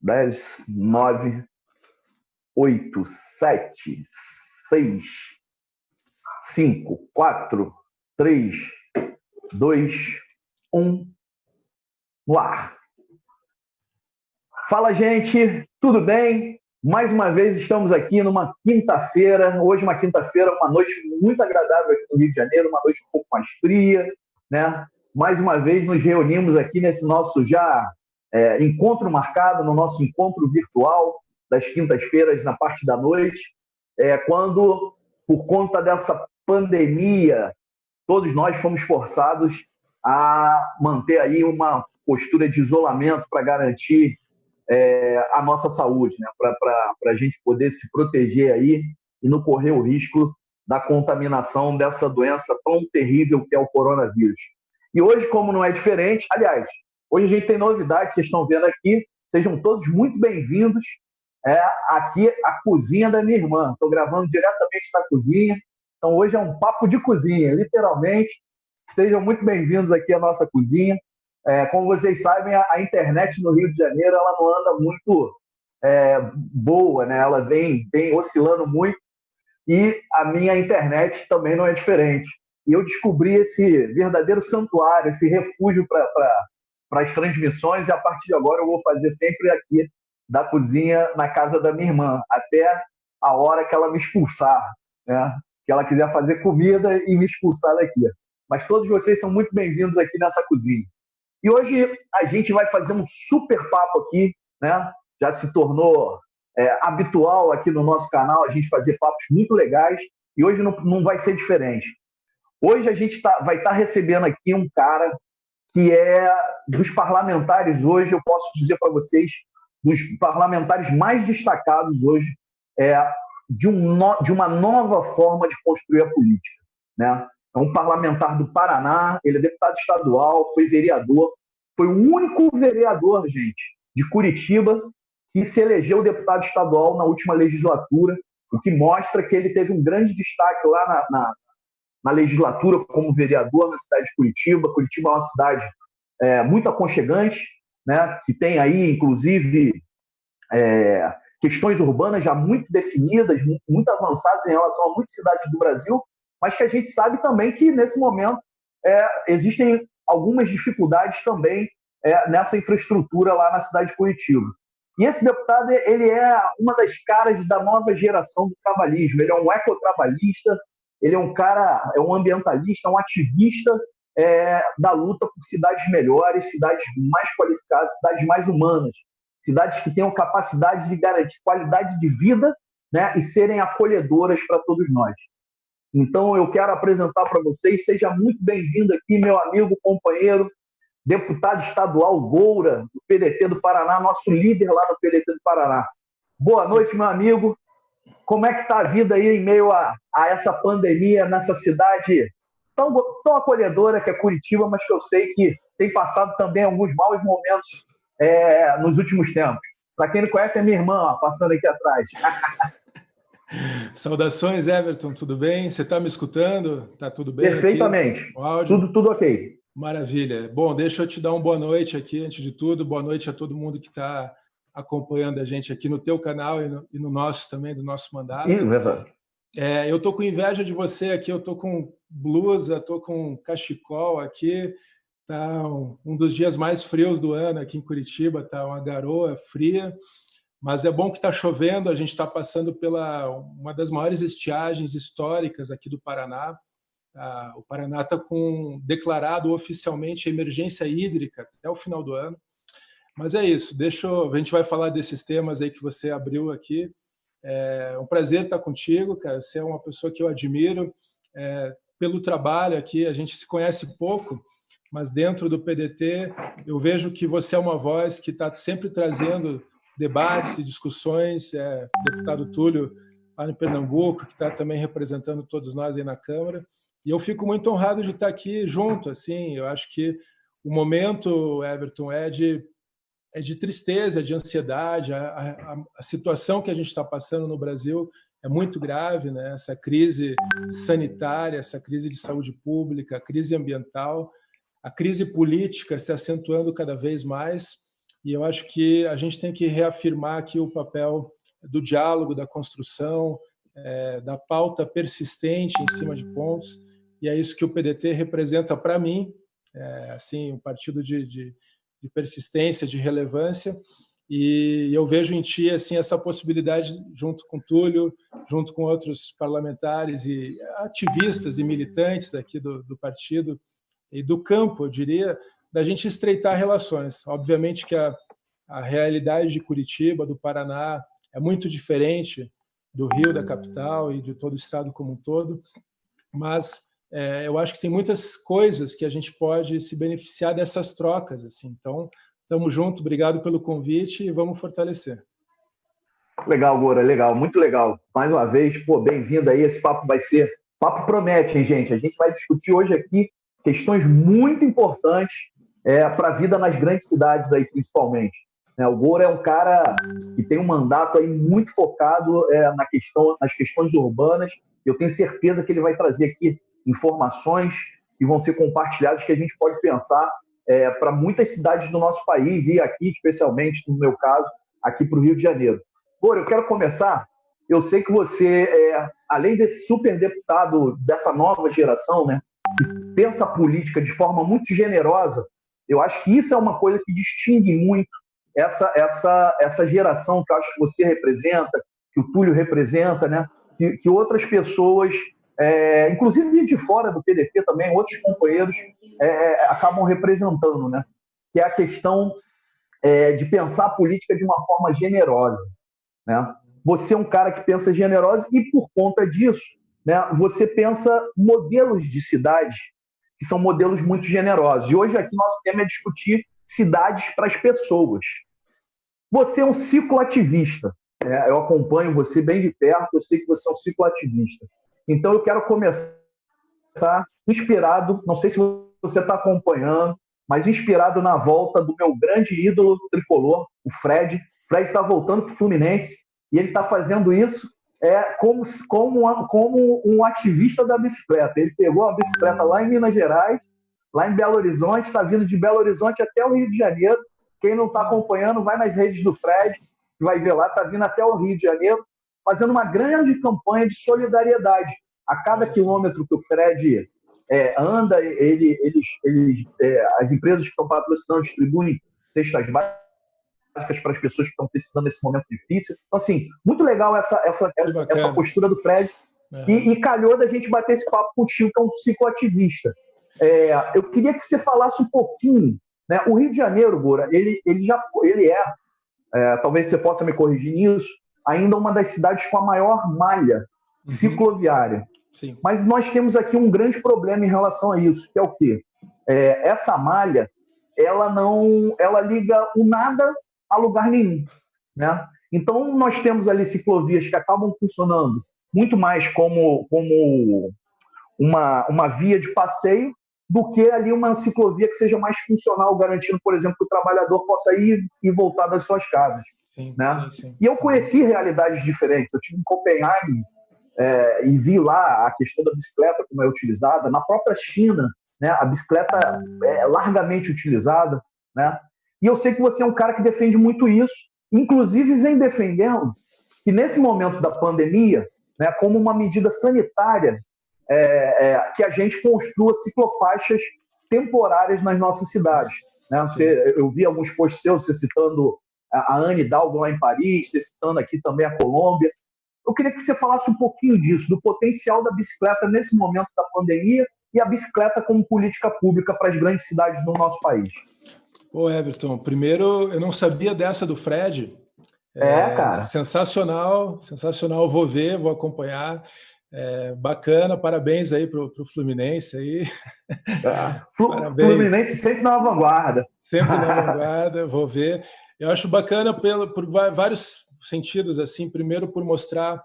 10, 9, 8, 7, 6, 5, 4, 3, 2, 1, no ar. Fala, gente, tudo bem? Mais uma vez estamos aqui numa quinta-feira, hoje uma quinta-feira, uma noite muito agradável aqui no Rio de Janeiro, uma noite um pouco mais fria, né? Mais uma vez nos reunimos aqui nesse nosso encontro marcado, no nosso encontro virtual das quintas-feiras na parte da noite, quando, por conta dessa pandemia, todos nós fomos forçados a manter aí uma postura de isolamento para garantir a nossa saúde, né? Para a gente poder se proteger aí e não correr o risco da contaminação dessa doença tão terrível que é o coronavírus. E hoje, como não é diferente, aliás, hoje a gente tem novidade, vocês estão vendo aqui, sejam todos muito bem-vindos. Aqui a cozinha da minha irmã, estou gravando diretamente da cozinha, então hoje é um papo de cozinha, literalmente. Sejam muito bem-vindos aqui à nossa cozinha. Como vocês sabem, a internet no Rio de Janeiro ela não anda muito boa, né? Ela vem oscilando muito e a minha internet também não é diferente. E eu descobri esse verdadeiro santuário, esse refúgio para as transmissões, e a partir de agora eu vou fazer sempre aqui da cozinha na casa da minha irmã, até a hora que ela me expulsar, né? Que ela quiser fazer comida e me expulsar daqui. Mas todos vocês são muito bem-vindos aqui nessa cozinha. E hoje a gente vai fazer um super papo aqui, né? Já se tornou habitual aqui no nosso canal a gente fazer papos muito legais, e hoje não vai ser diferente. Hoje a gente vai estar recebendo aqui um cara que é dos parlamentares hoje, eu posso dizer para vocês, dos parlamentares mais destacados hoje, de uma nova forma de construir a política, né? É um parlamentar do Paraná, ele é deputado estadual, foi vereador, foi o único vereador, gente, de Curitiba que se elegeu deputado estadual na última legislatura, o que mostra que ele teve um grande destaque lá na legislatura como vereador na cidade de Curitiba. Curitiba é uma cidade muito aconchegante, né, que tem aí, inclusive, questões urbanas já muito definidas, muito avançadas em relação a muitas cidades do Brasil, mas que a gente sabe também que, nesse momento, existem algumas dificuldades também nessa infraestrutura lá na cidade de Curitiba. E esse deputado, ele é uma das caras da nova geração do trabalhismo. Ele é um ecotrabalhista, ele é um cara, é um ambientalista, um ativista da luta por cidades melhores, cidades mais qualificadas, cidades mais humanas, cidades que tenham capacidade de garantir qualidade de vida, né, e serem acolhedoras para todos nós. Então, eu quero apresentar para vocês, seja muito bem-vindo aqui, meu amigo, companheiro, deputado estadual Goura, do PDT do Paraná, nosso líder lá no PDT do Paraná. Boa noite, meu amigo. Como é que está a vida aí em meio a essa pandemia, nessa cidade tão acolhedora que é Curitiba, mas que eu sei que tem passado também alguns maus momentos nos últimos tempos. Para quem não conhece, é minha irmã, ó, passando aqui atrás. Saudações, Everton, tudo bem? Você está me escutando? Está tudo bem? Perfeitamente. Aqui? O áudio? Tudo ok. Maravilha. Bom, deixa eu te dar uma boa noite aqui, antes de tudo. Boa noite a todo mundo que está acompanhando a gente aqui no teu canal e no nosso também, do nosso mandato. Isso, verdade. Eu estou com inveja de você aqui, eu estou com blusa, estou com cachecol aqui. Está um dos dias mais frios do ano aqui em Curitiba, está uma garoa fria. Mas é bom que está chovendo, a gente está passando pela uma das maiores estiagens históricas aqui do Paraná. O Paraná está declarado oficialmente emergência hídrica até o final do ano. Mas é isso, a gente vai falar desses temas aí que você abriu aqui. É um prazer estar contigo, cara. Você é uma pessoa que eu admiro pelo trabalho aqui. A gente se conhece pouco, mas dentro do PDT eu vejo que você é uma voz que está sempre trazendo debates e discussões, deputado Túlio, lá em Pernambuco, que está também representando todos nós aí na Câmara, e eu fico muito honrado de estar aqui junto, assim, eu acho que o momento, Everton, é de tristeza, de ansiedade, a situação que a gente está passando no Brasil é muito grave, né? Essa crise sanitária, essa crise de saúde pública, a crise ambiental, a crise política se acentuando cada vez mais. e eu acho que a gente tem que reafirmar aqui o papel do diálogo, da construção, da pauta persistente em cima de pontos, e é isso que o PDT representa para mim, assim, um partido de persistência, de relevância, e eu vejo em ti assim essa possibilidade, junto com Túlio, junto com outros parlamentares e ativistas e militantes aqui do partido e do campo, eu diria, da gente estreitar relações. Obviamente que a realidade de Curitiba, do Paraná, é muito diferente do Rio, da capital, e de todo o estado como um todo, mas eu acho que tem muitas coisas que a gente pode se beneficiar dessas trocas. Assim. Então, estamos juntos, obrigado pelo convite e vamos fortalecer. Legal, Gora, legal, muito legal. Mais uma vez, pô, bem-vindo aí, esse papo vai ser... Papo promete, hein, gente? A gente vai discutir hoje aqui questões muito importantes para a vida nas grandes cidades aí, principalmente. O Gora é um cara que tem um mandato aí muito focado nas questões urbanas. Eu tenho certeza que ele vai trazer aqui informações que vão ser compartilhadas, que a gente pode pensar para muitas cidades do nosso país, e aqui, especialmente, no meu caso, aqui para o Rio de Janeiro. Gora, eu quero começar. Eu sei que você, além desse super deputado dessa nova geração, né, que pensa a política de forma muito generosa, eu acho que isso é uma coisa que distingue muito essa geração que eu acho que você representa, que o Túlio representa, né? Que outras pessoas, inclusive de fora do PDT também, outros companheiros acabam representando, né? Que é a questão de pensar a política de uma forma generosa, né? Você é um cara que pensa generoso e, por conta disso, né, você pensa modelos de cidade que são modelos muito generosos. E hoje aqui nosso tema é discutir cidades para as pessoas. Você é um cicloativista. Eu acompanho você bem de perto, eu sei que você é um cicloativista. Então eu quero começar inspirado, não sei se você está acompanhando, mas inspirado na volta do meu grande ídolo tricolor, o Fred. O Fred está voltando para o Fluminense e ele está fazendo isso como um ativista da bicicleta. Ele pegou a bicicleta lá em Minas Gerais, lá em Belo Horizonte, está vindo de Belo Horizonte até o Rio de Janeiro. Quem não está acompanhando, vai nas redes do Fred, que vai ver lá, está vindo até o Rio de Janeiro, fazendo uma grande campanha de solidariedade. A cada quilômetro que o Fred anda, as empresas que estão patrocinando distribuem cestas básicas para as pessoas que estão precisando nesse momento difícil. Então, assim, muito legal essa postura do Fred. E calhou da gente bater esse papo contigo, que é um cicloativista. Eu queria que você falasse um pouquinho, né? O Rio de Janeiro, Gora, ele é, talvez você possa me corrigir nisso, ainda uma das cidades com a maior malha cicloviária. Sim. Mas nós temos aqui um grande problema em relação a isso, que é o quê? Essa malha, ela liga o nada a lugar nenhum, né? Então, nós temos ali ciclovias que acabam funcionando muito mais como uma via de passeio do que ali uma ciclovia que seja mais funcional, garantindo, por exemplo, que o trabalhador possa ir e voltar das suas casas. Sim, né? sim. E eu conheci realidades diferentes. Eu estive em Copenhague e vi lá a questão da bicicleta, como é utilizada. Na própria China, né, a bicicleta é largamente utilizada, né? E eu sei que você é um cara que defende muito isso, inclusive vem defendendo que nesse momento da pandemia, né, como uma medida sanitária, que a gente construa ciclofaixas temporárias nas nossas cidades. Né? Eu vi alguns posts seus, você citando a Anne Hidalgo lá em Paris, você citando aqui também a Colômbia. Eu queria que você falasse um pouquinho disso, do potencial da bicicleta nesse momento da pandemia e a bicicleta como política pública para as grandes cidades do nosso país. Ô, Everton, primeiro, eu não sabia dessa do Fred. Cara. Sensacional, sensacional. Vou ver, vou acompanhar. Bacana, parabéns aí para o Fluminense aí. Parabéns. Fluminense sempre na vanguarda. Sempre na vanguarda, vou ver. Eu acho bacana por vários sentidos, assim. Primeiro, por mostrar,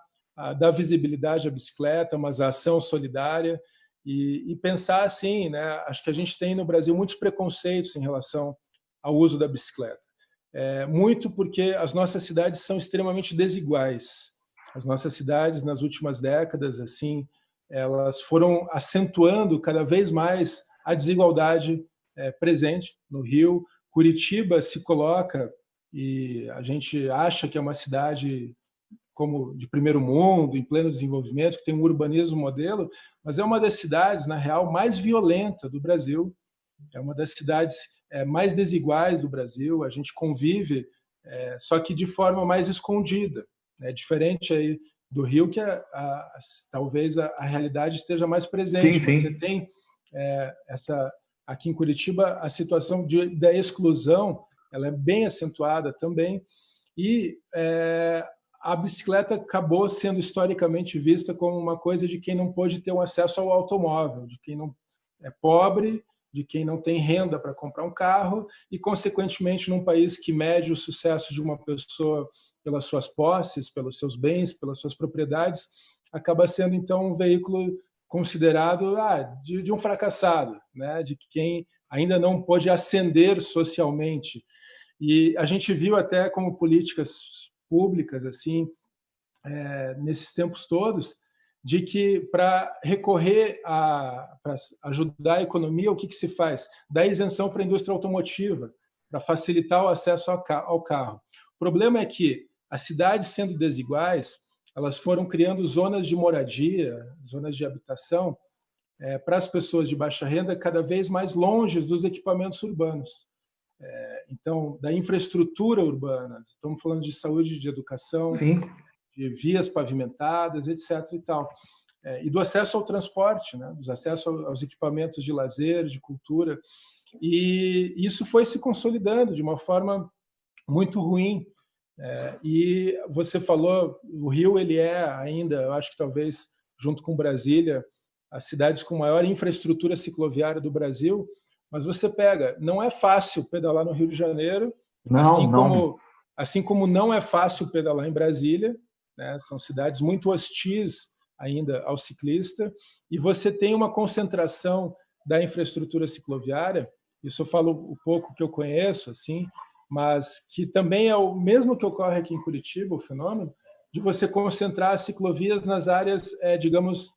dar visibilidade à bicicleta, mas a ação solidária e pensar assim, né? Acho que a gente tem no Brasil muitos preconceitos em relação ao uso da bicicleta. Muito porque as nossas cidades são extremamente desiguais. As nossas cidades, nas últimas décadas, assim, elas foram acentuando cada vez mais a desigualdade presente no Rio. Curitiba se coloca e a gente acha que é uma cidade como de primeiro mundo, em pleno desenvolvimento, que tem um urbanismo modelo, mas é uma das cidades, na real, mais violenta do Brasil, é uma das cidades mais desiguais do Brasil, a gente convive, só que de forma mais escondida, né? Diferente aí do Rio, que talvez a realidade esteja mais presente. Sim, sim. Você tem aqui em Curitiba, a situação da exclusão, ela é bem acentuada também, e a bicicleta acabou sendo historicamente vista como uma coisa de quem não pôde ter um acesso ao automóvel, de quem não é pobre, de quem não tem renda para comprar um carro, e, consequentemente, num país que mede o sucesso de uma pessoa pelas suas posses, pelos seus bens, pelas suas propriedades, acaba sendo, então, um veículo considerado de um fracassado, né? De quem ainda não pôde ascender socialmente. E a gente viu até como políticas públicas, assim, nesses tempos todos, de que para recorrer para ajudar a economia, o que se faz? Dá isenção para a indústria automotiva, para facilitar o acesso ao carro. O problema é que as cidades, sendo desiguais, elas foram criando zonas de moradia, zonas de habitação, para as pessoas de baixa renda cada vez mais longe dos equipamentos urbanos. Então, da infraestrutura urbana, estamos falando de saúde, de educação, Sim. de vias pavimentadas, etc. e tal. E do acesso ao transporte, né? Dos acessos aos equipamentos de lazer, de cultura. E isso foi se consolidando de uma forma muito ruim. E você falou, o Rio, ele é ainda, eu acho que talvez, junto com Brasília, as cidades com maior infraestrutura cicloviária do Brasil, mas você pega, não é fácil pedalar no Rio de Janeiro, assim como não é fácil pedalar em Brasília, né? São cidades muito hostis ainda ao ciclista, e você tem uma concentração da infraestrutura cicloviária, isso eu falo um pouco que eu conheço, assim, mas que também é o mesmo que ocorre aqui em Curitiba, o fenômeno de você concentrar as ciclovias nas áreas, digamos,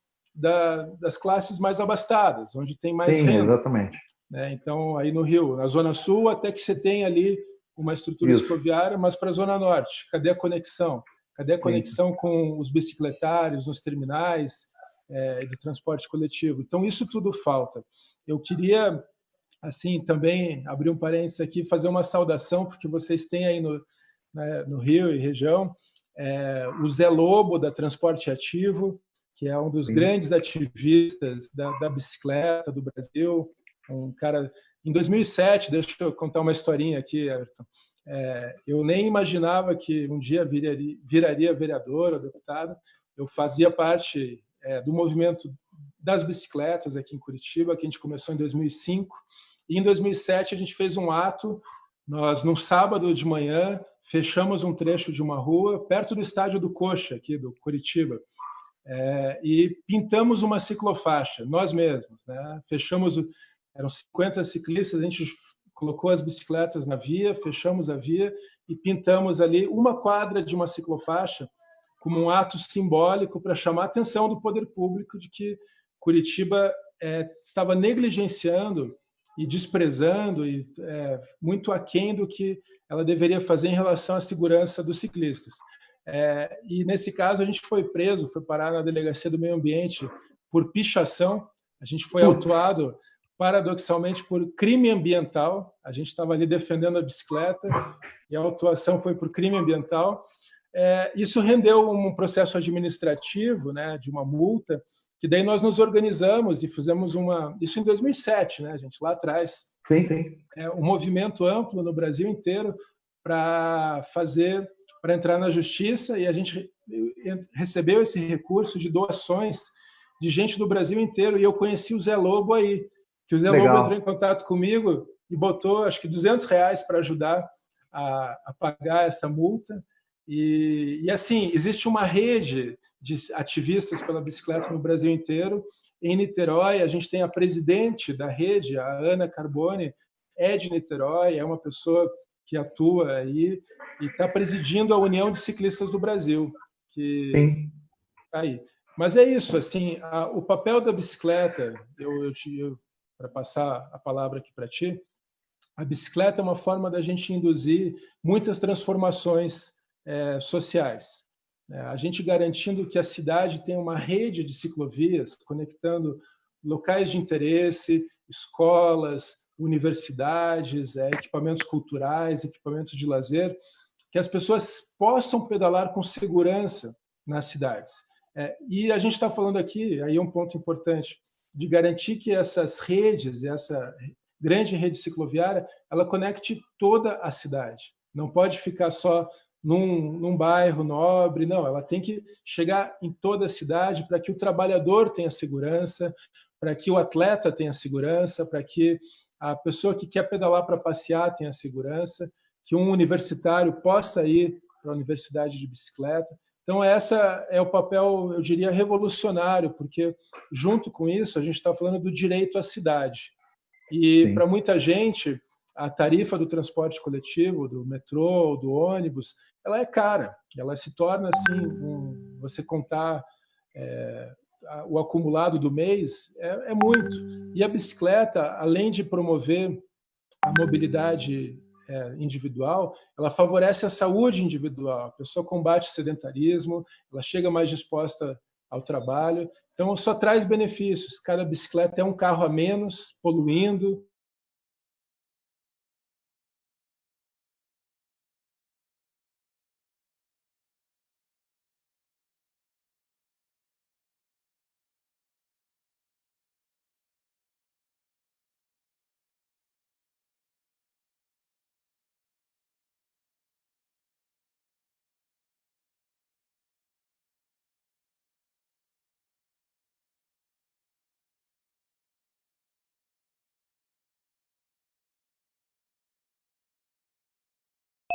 das classes mais abastadas, onde tem mais Sim, renda. Exatamente. Né? Então, aí no Rio, na Zona Sul, até que você tem ali uma estrutura cicloviária, mas para a Zona Norte, cadê a conexão? Cadê a conexão com os bicicletários nos terminais de transporte coletivo? Então, isso tudo falta. Eu queria, assim, também abrir um parênteses aqui, fazer uma saudação, porque vocês têm aí no Rio e região o Zé Lobo, da Transporte Ativo, que é um dos grandes ativistas da bicicleta do Brasil, um cara... Em 2007, deixa eu contar uma historinha aqui, Ayrton. Eu nem imaginava que um dia viraria vereador ou deputado. Eu fazia parte do movimento das bicicletas aqui em Curitiba, que a gente começou em 2005. E em 2007 a gente fez um ato. Nós, num sábado de manhã, fechamos um trecho de uma rua perto do estádio do Coxa, aqui do Curitiba, e pintamos uma ciclofaixa, nós mesmos, né? Eram 50 ciclistas, a gente colocou as bicicletas na via, fechamos a via e pintamos ali uma quadra de uma ciclofaixa como um ato simbólico para chamar a atenção do poder público de que Curitiba estava negligenciando e desprezando e muito aquém do que ela deveria fazer em relação à segurança dos ciclistas. E nesse caso a gente foi preso, foi parar na Delegacia do Meio Ambiente por pichação. A gente foi autuado paradoxalmente por crime ambiental. A gente estava ali defendendo a bicicleta e a autuação foi por crime ambiental. Isso rendeu um processo administrativo, né, de uma multa, que daí nós nos organizamos e fizemos isso em 2007, né, gente, lá atrás. Sim. Um movimento amplo no Brasil inteiro para entrar na justiça, e a gente recebeu esse recurso de doações de gente do Brasil inteiro, e eu conheci o Zé Lobo aí, que o Zé Lobo entrou em contato comigo e botou, acho que R$200 para ajudar a pagar essa multa. E assim, existe uma rede de ativistas pela bicicleta no Brasil inteiro. Em Niterói, a gente tem a presidente da rede, a Ana Carbone, de Niterói, é uma pessoa que atua aí e está presidindo a União de Ciclistas do Brasil. Sim. Aí. Mas é isso, assim, o papel da bicicleta, para passar a palavra aqui para ti, A bicicleta é uma forma da gente induzir muitas transformações sociais. A gente garantindo que a cidade tem uma rede de ciclovias conectando locais de interesse, escolas, universidades, equipamentos culturais, equipamentos de lazer, que as pessoas possam pedalar com segurança nas cidades. E a gente está falando aqui, aí é um ponto importante, de garantir que essas redes, essa grande rede cicloviária, ela conecte toda a cidade. Não pode ficar só num bairro nobre, não. Ela tem que chegar em toda a cidade para que o trabalhador tenha segurança, para que o atleta tenha segurança, para que a pessoa que quer pedalar para passear tenha segurança, que um universitário possa ir para a universidade de bicicleta. Então, essa é o papel, eu diria, revolucionário, porque, junto com isso, a gente está falando do direito à cidade. E, para muita gente, a tarifa do transporte coletivo, do metrô, do ônibus, ela é cara. Ela se torna, assim, você contar o acumulado do mês, é muito. E a bicicleta, além de promover a mobilidade individual, ela favorece a saúde individual. A pessoa combate o sedentarismo, ela chega mais disposta ao trabalho. Então, só traz benefícios. Cada bicicleta é um carro a menos, poluindo.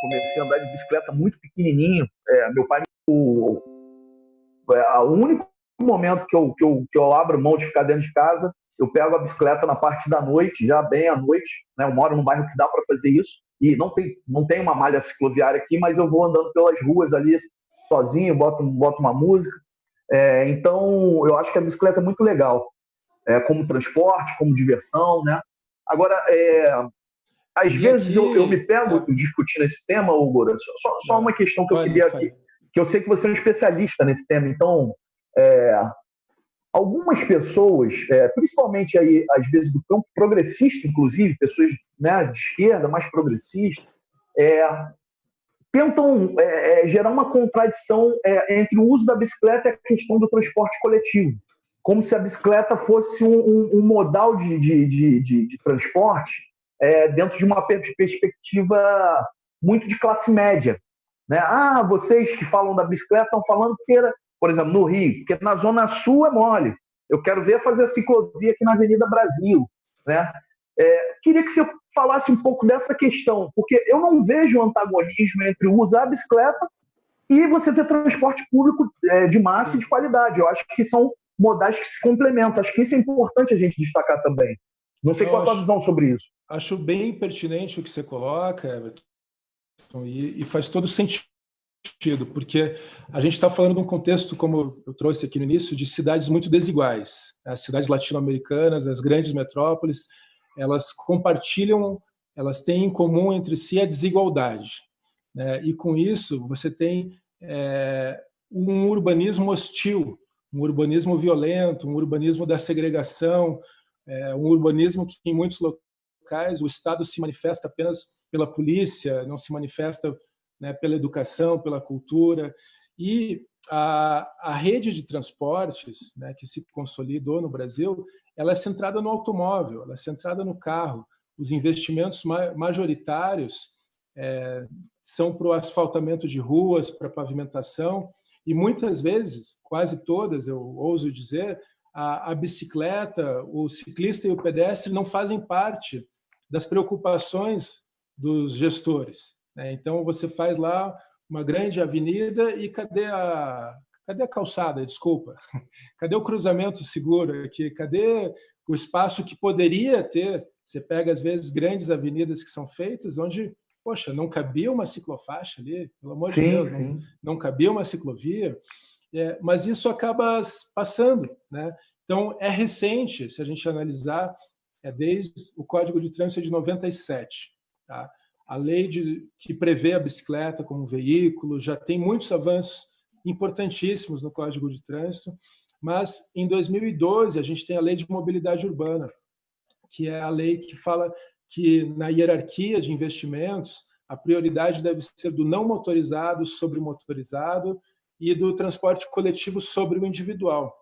Comecei a andar de bicicleta muito pequenininho. Meu pai, o único momento que eu abro mão de ficar dentro de casa, eu pego a bicicleta na parte da noite, já bem à noite, né? Eu moro num bairro que dá para fazer isso, e não tem uma malha cicloviária aqui, mas eu vou andando pelas ruas ali sozinho, boto uma música. Então, eu acho que a bicicleta é muito legal, como transporte, como diversão, né? Agora, às vezes aqui, eu me pego discutindo esse tema, Hugo. Só uma questão que eu queria aqui, que eu sei que você é um especialista nesse tema. Então, algumas pessoas, principalmente aí às vezes do campo progressista, inclusive pessoas, né, de esquerda, mais progressistas, tentam gerar uma contradição entre o uso da bicicleta e a questão do transporte coletivo, como se a bicicleta fosse um modal de transporte dentro de uma perspectiva muito de classe média, né? Vocês que falam da bicicleta estão falando que, por exemplo, no Rio, porque na Zona Sul é mole. Eu quero ver fazer a ciclovia aqui na Avenida Brasil, né? Queria que você falasse um pouco dessa questão, porque eu não vejo antagonismo entre usar a bicicleta e você ter transporte público de massa e de qualidade. Eu acho que são modais que se complementam. Acho que isso é importante a gente destacar também. Não sei qual a tua visão sobre isso. Acho bem pertinente o que você coloca, Everton, e faz todo sentido, porque a gente está falando de um contexto, como eu trouxe aqui no início, de cidades muito desiguais. As cidades latino-americanas, as grandes metrópoles, elas compartilham, elas têm em comum entre si a desigualdade, né? E com isso você tem um urbanismo hostil, um urbanismo violento, um urbanismo da segregação, um urbanismo que em muitos locais o Estado se manifesta apenas pela polícia, não se manifesta, né, pela educação, pela cultura. E a rede de transportes, né, que se consolidou no Brasil, ela é centrada no automóvel, ela é centrada no carro. Os investimentos majoritários são para o asfaltamento de ruas, para a pavimentação, e muitas vezes, quase todas, eu ouso dizer, a bicicleta, o ciclista e o pedestre não fazem parte das preocupações dos gestores, né? Então, você faz lá uma grande avenida e cadê a calçada? Desculpa. Cadê o cruzamento seguro aqui? Cadê o espaço que poderia ter? Você pega, às vezes, grandes avenidas que são feitas onde, poxa, não cabia uma ciclofaixa ali, pelo amor de Deus, não cabia uma ciclovia. Mas isso acaba passando, né? Então, é recente, se a gente analisar, desde o Código de Trânsito de 97. tá? A lei que prevê a bicicleta como veículo já tem muitos avanços importantíssimos no Código de Trânsito, mas em 2012 a gente tem a Lei de Mobilidade Urbana, que é a lei que fala que na hierarquia de investimentos a prioridade deve ser do não motorizado sobre o motorizado e do transporte coletivo sobre o individual.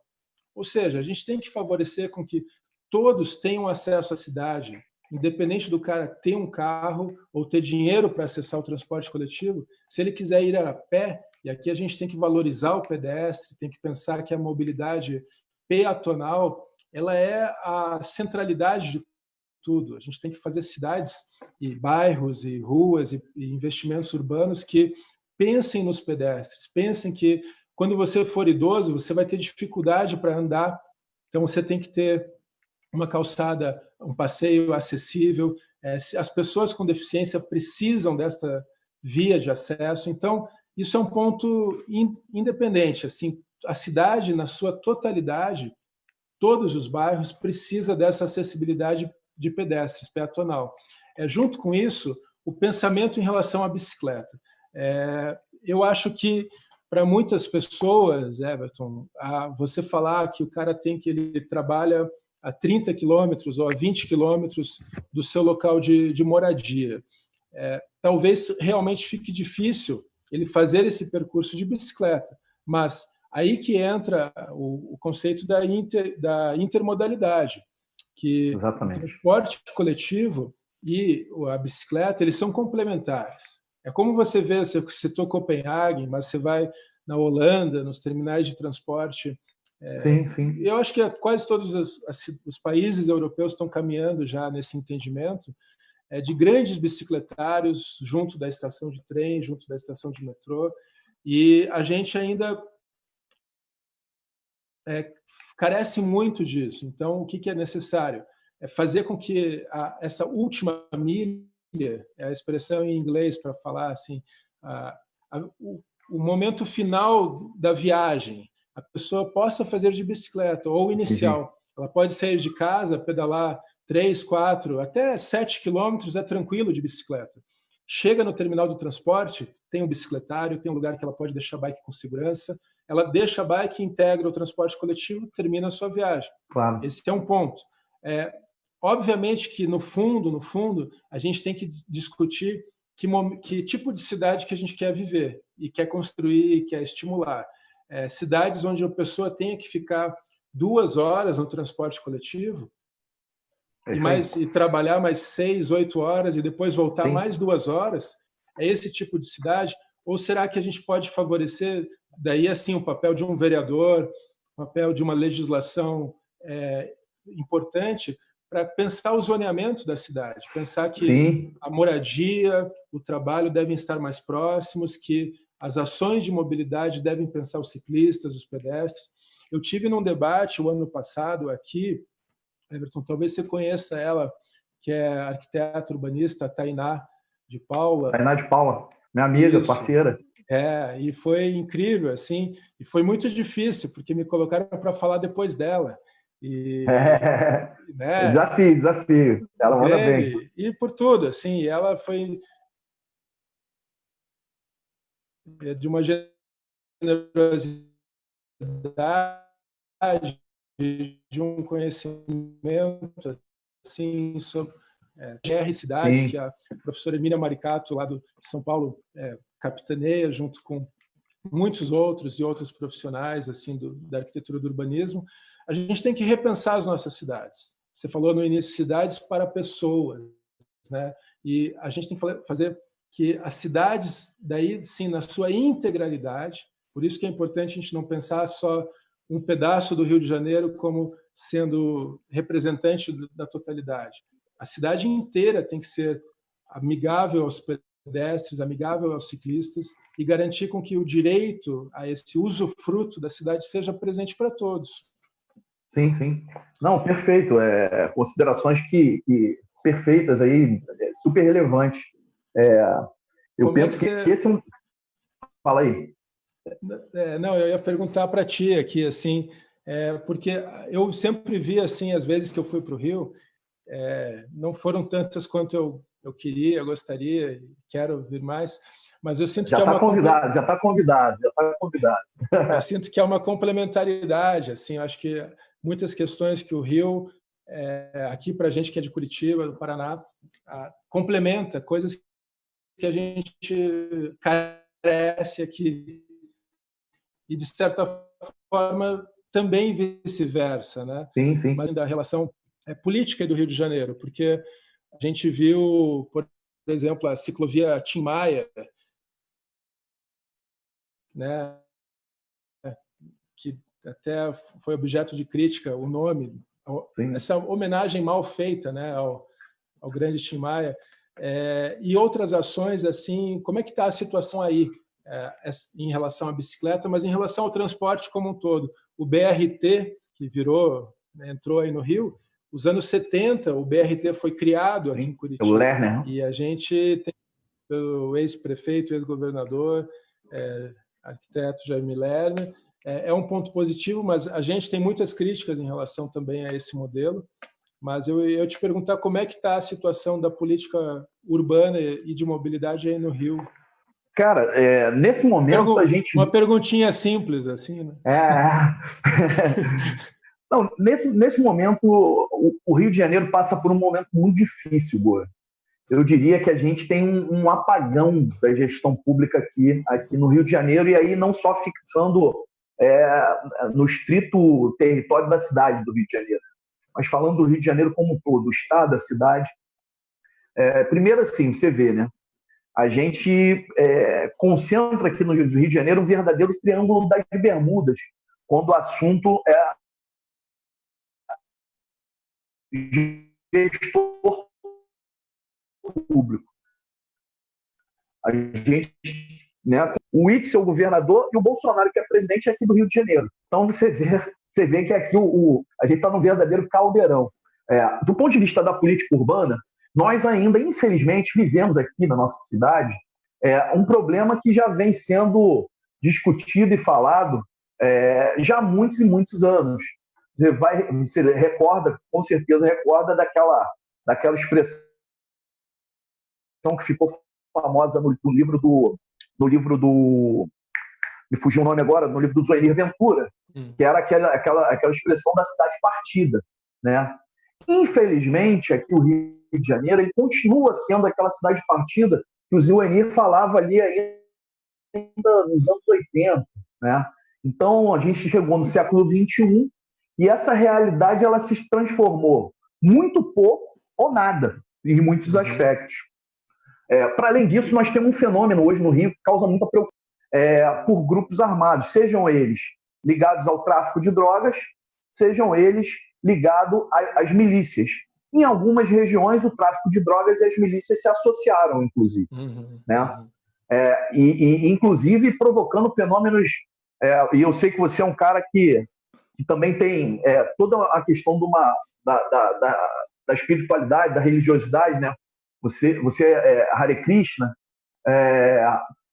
Ou seja, a gente tem que favorecer com que todos tenham acesso à cidade, independente do cara ter um carro ou ter dinheiro para acessar o transporte coletivo, se ele quiser ir a pé, e aqui a gente tem que valorizar o pedestre, tem que pensar que a mobilidade peatonal ela é a centralidade de tudo. A gente tem que fazer cidades e bairros e ruas e investimentos urbanos que pensem nos pedestres, pensem que quando você for idoso, você vai ter dificuldade para andar, então você tem que ter uma calçada, um passeio acessível. As pessoas com deficiência precisam desta via de acesso. Então, isso é um ponto independente. Assim, a cidade, na sua totalidade, todos os bairros precisa dessa acessibilidade de pedestres, peatonal. Junto com isso, o pensamento em relação à bicicleta. Eu acho que para muitas pessoas, Everton, você falar que o cara ele trabalha a 30 quilômetros ou a 20 quilômetros do seu local de moradia. Talvez realmente fique difícil ele fazer esse percurso de bicicleta, mas aí que entra o conceito da intermodalidade, que Exatamente. o transporte coletivo e a bicicleta eles são complementares. É como você vê, você citou Copenhague, mas você vai na Holanda, nos terminais de transporte. Sim, sim. Eu acho que quase todos os países europeus estão caminhando já nesse entendimento de grandes bicicletários junto da estação de trem, junto da estação de metrô, e a gente ainda carece muito disso. Então, o que é necessário? É fazer com que essa última milha, a expressão em inglês para falar assim, o momento final da viagem, a pessoa possa fazer de bicicleta, ou inicial. Ela pode sair de casa, pedalar 3, 4, até 7 quilômetros, é tranquilo de bicicleta. Chega no terminal do transporte, tem um bicicletário, tem um lugar que ela pode deixar a bike com segurança, ela deixa a bike, integra o transporte coletivo, termina a sua viagem. Claro. Esse é um ponto. Obviamente que, no fundo, a gente tem que discutir que tipo de cidade que a gente quer viver e quer construir, quer estimular. Cidades onde a pessoa tenha que ficar 2 horas no transporte coletivo e trabalhar mais 6, 8 horas e depois voltar mais 2 horas, é esse tipo de cidade? Ou será que a gente pode favorecer daí assim o papel de um vereador, o papel de uma legislação importante para pensar o zoneamento da cidade, pensar que a moradia, o trabalho devem estar mais próximos, que as ações de mobilidade devem pensar os ciclistas, os pedestres. Eu tive num debate o ano passado aqui, Everton, talvez você conheça ela, que é a arquiteta urbanista Tainá de Paula. Tainá de Paula, minha amiga, parceira. E foi incrível, assim, e foi muito difícil, porque me colocaram para falar depois dela. Né? Desafio. Ela manda bem. E por tudo, assim, ela foi de uma generosidade, de um conhecimento assim sobre GR Cidades, que a professora Emília Maricato, lá de São Paulo, capitaneia, junto com muitos outros e outros profissionais assim da arquitetura do urbanismo. A gente tem que repensar as nossas cidades. Você falou no início, cidades para pessoas, né? E a gente tem que fazer que as cidades, daí sim, na sua integralidade, por isso que é importante a gente não pensar só um pedaço do Rio de Janeiro como sendo representante da totalidade. A cidade inteira tem que ser amigável aos pedestres, amigável aos ciclistas e garantir com que o direito a esse usufruto da cidade seja presente para todos. Sim. Não, perfeito. Considerações que perfeitas aí, super relevantes. Eu penso que esse é um... Fala aí. Não, eu ia perguntar para ti aqui, assim, porque eu sempre vi, assim, as vezes que eu fui para o Rio, não foram tantas quanto eu eu gostaria, quero vir mais, mas eu sinto já que está convidado, já está convidado. Eu sinto que é uma complementaridade, assim, eu acho que muitas questões que o Rio, aqui para a gente que é de Curitiba, do Paraná, complementa coisas que a gente carece aqui. E, de certa forma, também vice-versa, né? Sim, sim. Mas da relação política do Rio de Janeiro, porque a gente viu, por exemplo, a ciclovia Tim Maia, né, que até foi objeto de crítica, o nome, Sim. essa homenagem mal feita, né, ao grande Tim Maia, e outras ações assim. Como é que está a situação aí em relação à bicicleta, mas em relação ao transporte como um todo? O BRT, que entrou aí no Rio, os anos 70, o BRT foi criado aqui em Curitiba. O Lerner. E a gente tem o ex-prefeito, ex-governador, arquiteto Jaime Lerner. É um ponto positivo, mas a gente tem muitas críticas em relação também a esse modelo. Mas eu te perguntar como é que está a situação da política urbana e de mobilidade aí no Rio. Cara, nesse momento a gente... Uma perguntinha simples, assim, né? Não, nesse momento, o Rio de Janeiro passa por um momento muito difícil, Boa. Eu diria que a gente tem um apagão da gestão pública aqui no Rio de Janeiro, e aí não só fixando no estrito território da cidade do Rio de Janeiro, mas falando do Rio de Janeiro como um todo, do estado, da cidade. Primeiro, assim, você vê, né? A gente concentra aqui no Rio de Janeiro um verdadeiro triângulo das Bermudas, quando o assunto é gestor público. A gente, né, o Witzel, o governador, e o Bolsonaro, que é presidente aqui do Rio de Janeiro. Então você vê que aqui a gente está num verdadeiro caldeirão. Do ponto de vista da política urbana, nós ainda, infelizmente, vivemos aqui na nossa cidade um problema que já vem sendo discutido e falado já há muitos e muitos anos. Você recorda, com certeza recorda daquela expressão que ficou famosa no livro do me fugiu o nome agora, no livro do Zuenir Ventura, que era aquela expressão da cidade partida, né? Infelizmente, aqui o Rio de Janeiro ele continua sendo aquela cidade partida que o Zuenir falava ali ainda nos anos 80, né? Então, a gente chegou no século XXI e essa realidade ela se transformou muito pouco ou nada em muitos aspectos. Para além disso, nós temos um fenômeno hoje no Rio que causa muita preocupação por grupos armados, sejam eles ligados ao tráfico de drogas, sejam eles ligados às milícias. Em algumas regiões, o tráfico de drogas e as milícias se associaram, inclusive. Né? Inclusive provocando fenômenos... e eu sei que você é um cara que também tem toda a questão da espiritualidade, da religiosidade, né? Você é Hare Krishna.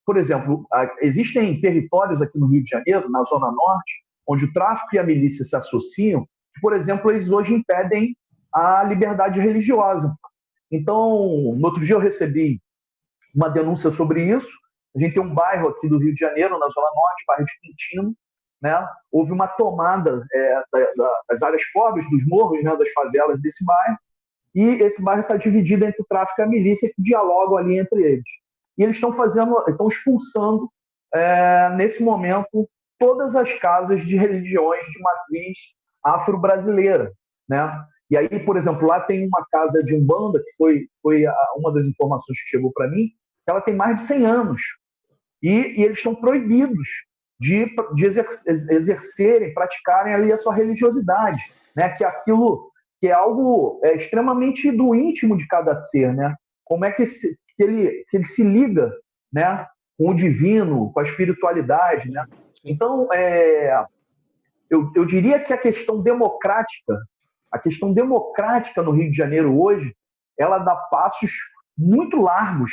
Por exemplo, existem territórios aqui no Rio de Janeiro, na Zona Norte, onde o tráfico e a milícia se associam, que, por exemplo, eles hoje impedem a liberdade religiosa. Então, no outro dia eu recebi uma denúncia sobre isso. A gente tem um bairro aqui do Rio de Janeiro, na Zona Norte, bairro de Quintino, né? Houve uma tomada das áreas pobres, dos morros, né, das favelas desse bairro, e esse bairro está dividido entre o tráfico e a milícia, que dialogam ali entre eles. E eles estão expulsando, nesse momento, todas as casas de religiões de matriz afro-brasileira, né? E aí, por exemplo, lá tem uma casa de Umbanda, que foi uma das informações que chegou para mim, que ela tem mais de 100 anos. E eles estão proibidos de exercerem, praticarem ali a sua religiosidade, né? Que aquilo que é algo extremamente do íntimo de cada ser, né? Como é que ele se liga, né, com o divino, com a espiritualidade, né? Então, eu diria que a questão democrática no Rio de Janeiro hoje, ela dá passos muito largos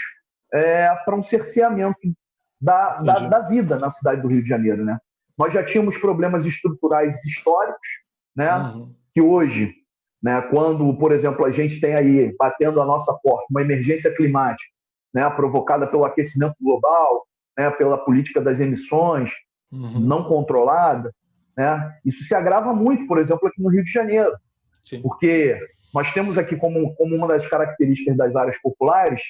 para um cerceamento da vida na cidade do Rio de Janeiro, né? Nós já tínhamos problemas estruturais históricos, né? Que hoje né? Quando, por exemplo, a gente tem aí, batendo a nossa porta, uma emergência climática, né? Provocada pelo aquecimento global, né? Pela política das emissões não controlada, né? Isso se agrava muito, por exemplo, aqui no Rio de Janeiro, Sim. porque nós temos aqui como uma das características das áreas populares,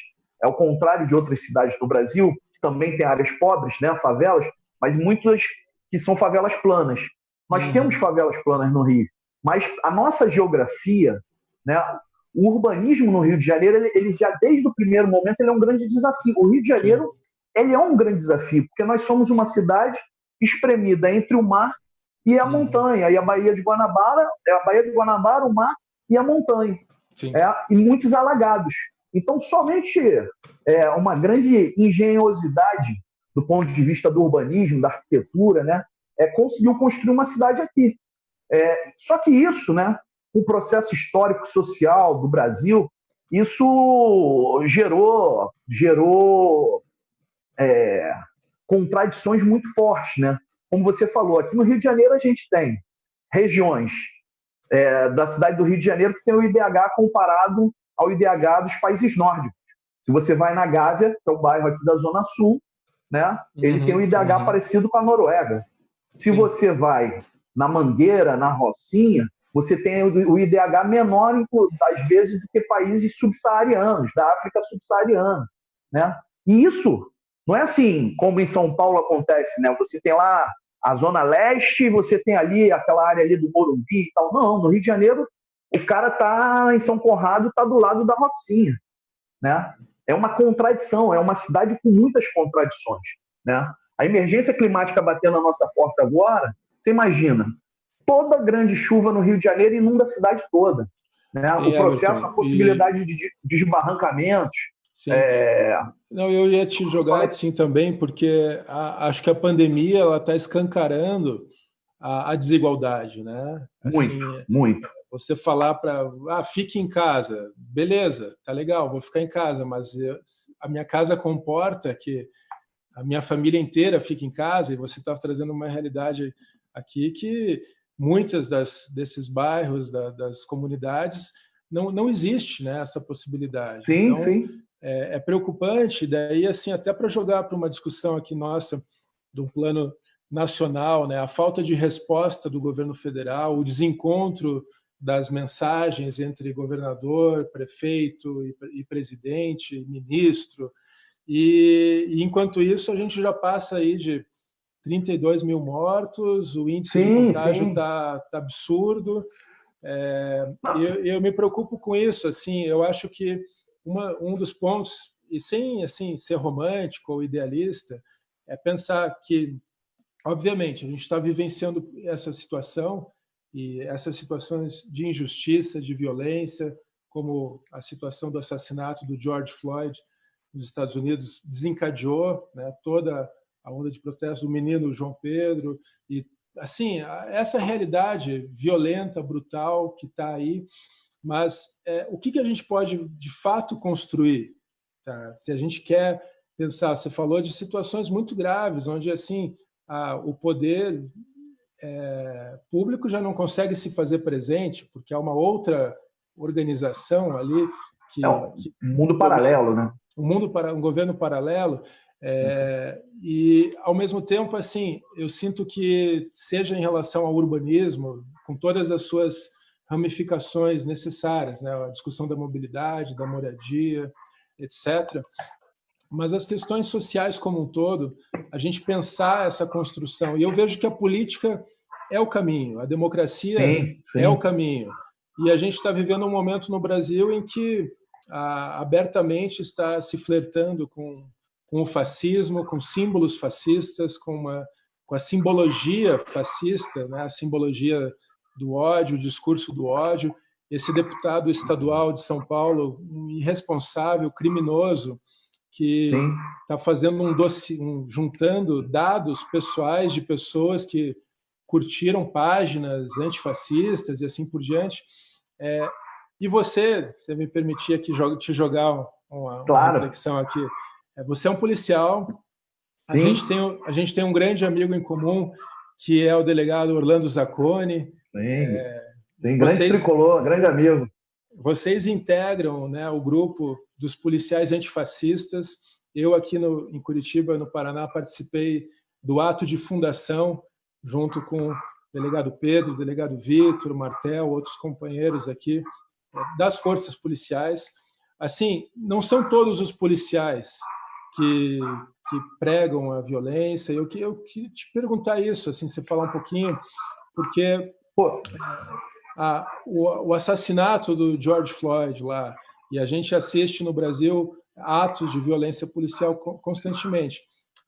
é ao contrário de outras cidades do Brasil, que também tem áreas pobres, né? Favelas, mas muitas que são favelas planas. Nós temos favelas planas no Rio, mas a nossa geografia, né, o urbanismo no Rio de Janeiro, ele já desde o primeiro momento ele é um grande desafio. O Rio de Janeiro ele é um grande desafio, porque nós somos uma cidade espremida entre o mar e a montanha, e a Baía de Guanabara, o mar e a montanha, e muitos alagados. Então, somente uma grande engenhosidade do ponto de vista do urbanismo, da arquitetura, né, conseguiu construir uma cidade aqui. Só que isso, né, o processo histórico social do Brasil, isso gerou contradições muito fortes, né? Como você falou, aqui no Rio de Janeiro a gente tem regiões da cidade do Rio de Janeiro que tem o IDH comparado ao IDH dos países nórdicos. Se você vai na Gávea, que é o bairro aqui da Zona Sul, né, ele tem o IDH parecido com a Noruega. Se você vai na Mangueira, na Rocinha, você tem o IDH menor, às vezes, do que países subsaarianos, da África subsaariana, né? E isso não é assim como em São Paulo acontece, né? Você tem lá a Zona Leste, você tem ali aquela área ali do Morumbi e tal. Não, no Rio de Janeiro, o cara está em São Conrado, está do lado da Rocinha, né? É uma contradição, é uma cidade com muitas contradições, né? A emergência climática batendo na nossa porta agora, você imagina, toda grande chuva no Rio de Janeiro inunda a cidade toda, né? O processo, a possibilidade de desbarrancamentos. Não, eu ia te jogar assim também, porque acho que a pandemia ela está escancarando a desigualdade, né? Assim, muito. Você falar para fique em casa, beleza, tá legal, vou ficar em casa, mas a minha casa comporta que a minha família inteira fique em casa, e você está trazendo uma realidade aqui que muitas desses bairros, das comunidades, não existe, né, essa possibilidade. Sim, então, sim. É preocupante, daí assim até para jogar para uma discussão aqui nossa de um plano nacional, né, a falta de resposta do governo federal, o desencontro das mensagens entre governador, prefeito e presidente, ministro, e enquanto isso a gente já passa aí de 32 mil mortos, o índice de contágio está absurdo. Eu me preocupo com isso, assim, eu acho que um dos pontos, e sem assim ser romântico ou idealista, é pensar que, obviamente, a gente está vivenciando essa situação, e essas situações de injustiça, de violência, como a situação do assassinato do George Floyd nos Estados Unidos desencadeou, né, toda a onda de protesto do menino João Pedro, e assim, essa realidade violenta, brutal que está aí, mas o que a gente pode de fato construir? Tá? Se a gente quer pensar, você falou de situações muito graves, onde assim o poder público já não consegue se fazer presente, porque há uma outra organização ali que um mundo paralelo, né? Um governo paralelo. E ao mesmo tempo, assim, eu sinto que seja em relação ao urbanismo, com todas as suas ramificações necessárias, né, a discussão da mobilidade, da moradia, etc. Mas as questões sociais como um todo, a gente pensar essa construção, e eu vejo que a política é o caminho, a democracia é o caminho, e a gente está vivendo um momento no Brasil em que abertamente está se flertando com o fascismo, com símbolos fascistas, com a simbologia fascista, né? A simbologia do ódio, o discurso do ódio. Esse deputado estadual de São Paulo, um irresponsável, criminoso, que está fazendo juntando dados pessoais de pessoas que curtiram páginas antifascistas e assim por diante. E você me permitir aqui te jogar uma reflexão aqui. Você é um policial, a gente tem um grande amigo em comum, que é o delegado Orlando Zacconi, Sim, grande tricolor, grande amigo. Vocês integram, né, o grupo dos policiais antifascistas. Eu aqui em Curitiba, no Paraná, participei do ato de fundação, junto com o delegado Pedro, o delegado Vitor, Martel, outros companheiros aqui das forças policiais. Assim, não são todos os policiais que pregam a violência. Eu queria te perguntar isso, assim, você falar um pouquinho, porque o assassinato do George Floyd lá, e a gente assiste no Brasil atos de violência policial constantemente.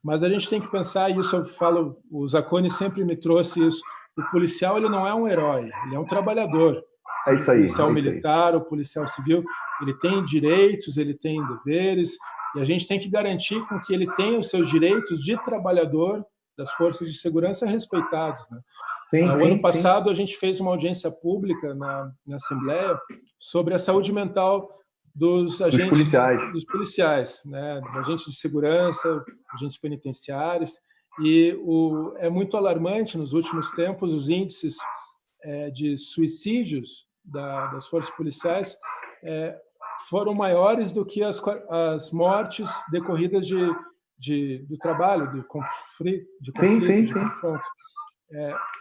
Mas a gente tem que pensar, e isso eu falo, o Zacconi sempre me trouxe isso, o policial ele não é um herói, ele é um trabalhador. É isso aí. O policial militar, o policial civil, ele tem direitos, ele tem deveres, e a gente tem que garantir com que ele tenha os seus direitos de trabalhador das forças de segurança respeitados, né? O ano passado, a gente fez uma audiência pública na Assembleia sobre a saúde mental dos policiais, né? Agentes de segurança, agentes penitenciários, e é muito alarmante, nos últimos tempos, os índices de suicídios das forças policiais foram maiores do que as mortes decorridas do trabalho, de conflito, de confronto.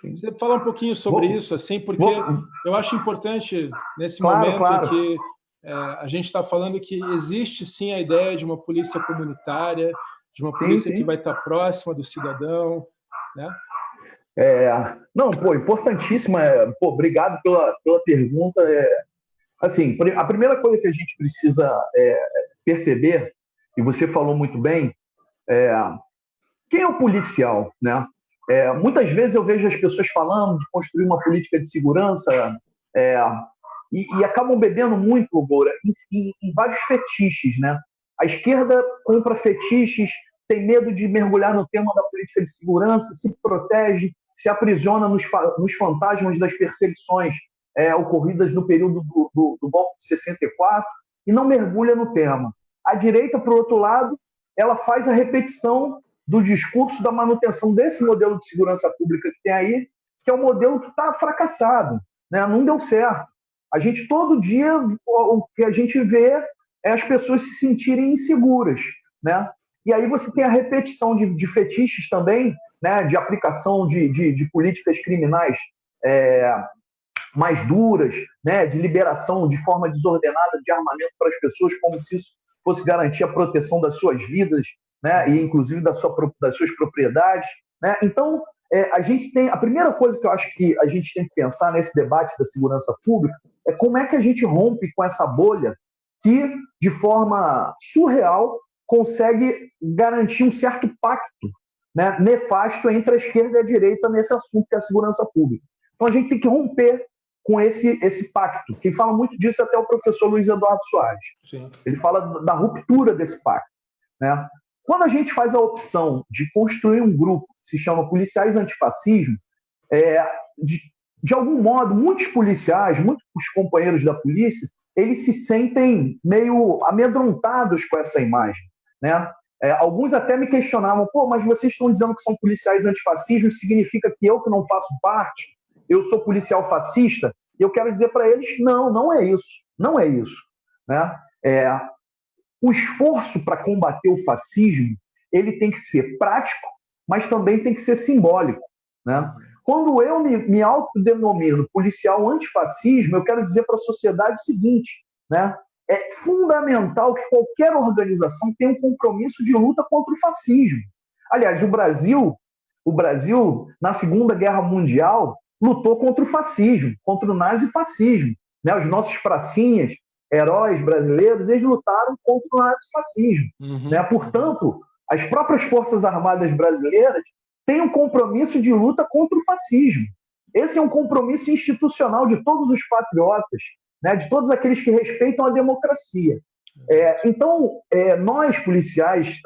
Você falar um pouquinho sobre isso, assim, porque eu acho importante nesse momento que a gente está falando que existe sim a ideia de uma polícia comunitária, de uma polícia que vai estar próxima do cidadão, né? Não, importantíssima. Obrigado pela pergunta. Assim, a primeira coisa que a gente precisa perceber, e você falou muito bem, quem é o policial, né? Muitas vezes eu vejo as pessoas falando de construir uma política de segurança e acabam bebendo muito, Moura, em vários fetiches, né? A esquerda compra fetiches, tem medo de mergulhar no tema da política de segurança, se protege, se aprisiona nos fantasmas das perseguições ocorridas no período do golpe de 64 e não mergulha no tema. A direita, por outro lado, ela faz a repetição do discurso da manutenção desse modelo de segurança pública que tem aí, que é um modelo que está fracassado, né? Não deu certo. A gente, todo dia, o que a gente vê é as pessoas se sentirem inseguras, né? E aí você tem a repetição de fetiches também, né? De aplicação de políticas criminais mais duras, né? De liberação de forma desordenada de armamento para as pessoas, como se isso fosse garantir a proteção das suas vidas, né? E inclusive das suas propriedades, né? Então, a gente tem a primeira coisa que eu acho que a gente tem que pensar nesse debate da segurança pública é como é que a gente rompe com essa bolha que, de forma surreal, consegue garantir um certo pacto, né, nefasto entre a esquerda e a direita nesse assunto que é a segurança pública. Então a gente tem que romper com esse pacto. Quem fala muito disso é até o professor Luiz Eduardo Soares. Sim. Ele fala da ruptura desse pacto, né? Quando a gente faz a opção de construir um grupo que se chama Policiais Antifascismo, de algum modo, muitos policiais, muitos companheiros da polícia, eles se sentem meio amedrontados com essa imagem, né? Alguns até me questionavam, mas vocês estão dizendo que são policiais antifascismo, significa que eu que não faço parte, eu sou policial fascista? E eu quero dizer para eles, não é isso, não é isso, né? O esforço para combater o fascismo, ele tem que ser prático, mas também tem que ser simbólico, né? Quando eu me autodenomino policial antifascismo, eu quero dizer para a sociedade o seguinte, né? É fundamental que qualquer organização tenha um compromisso de luta contra o fascismo. Aliás, o Brasil, na Segunda Guerra Mundial, lutou contra o fascismo, contra o nazifascismo, né? Os nossos pracinhas, heróis brasileiros, eles lutaram contra o nazifascismo. Né? Portanto, as próprias Forças Armadas brasileiras têm um compromisso de luta contra o fascismo. Esse é um compromisso institucional de todos os patriotas, né? De todos aqueles que respeitam a democracia. Então, nós, policiais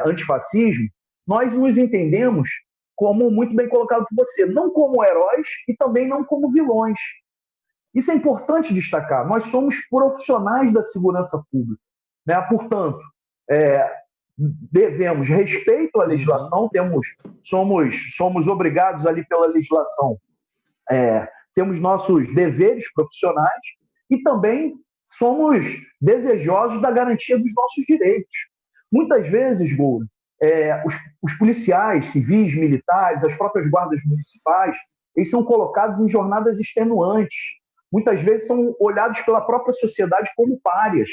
antifascismo, nós nos entendemos como, muito bem colocado por você, não como heróis e também não como vilões. Isso é importante destacar. Nós somos profissionais da segurança pública, né? Portanto, devemos respeito à legislação, somos obrigados ali pela legislação temos nossos deveres profissionais e também somos desejosos da garantia dos nossos direitos. Muitas vezes, Gol, os policiais civis, militares, as próprias guardas municipais, eles são colocados em jornadas extenuantes. Muitas vezes são olhados pela própria sociedade como párias.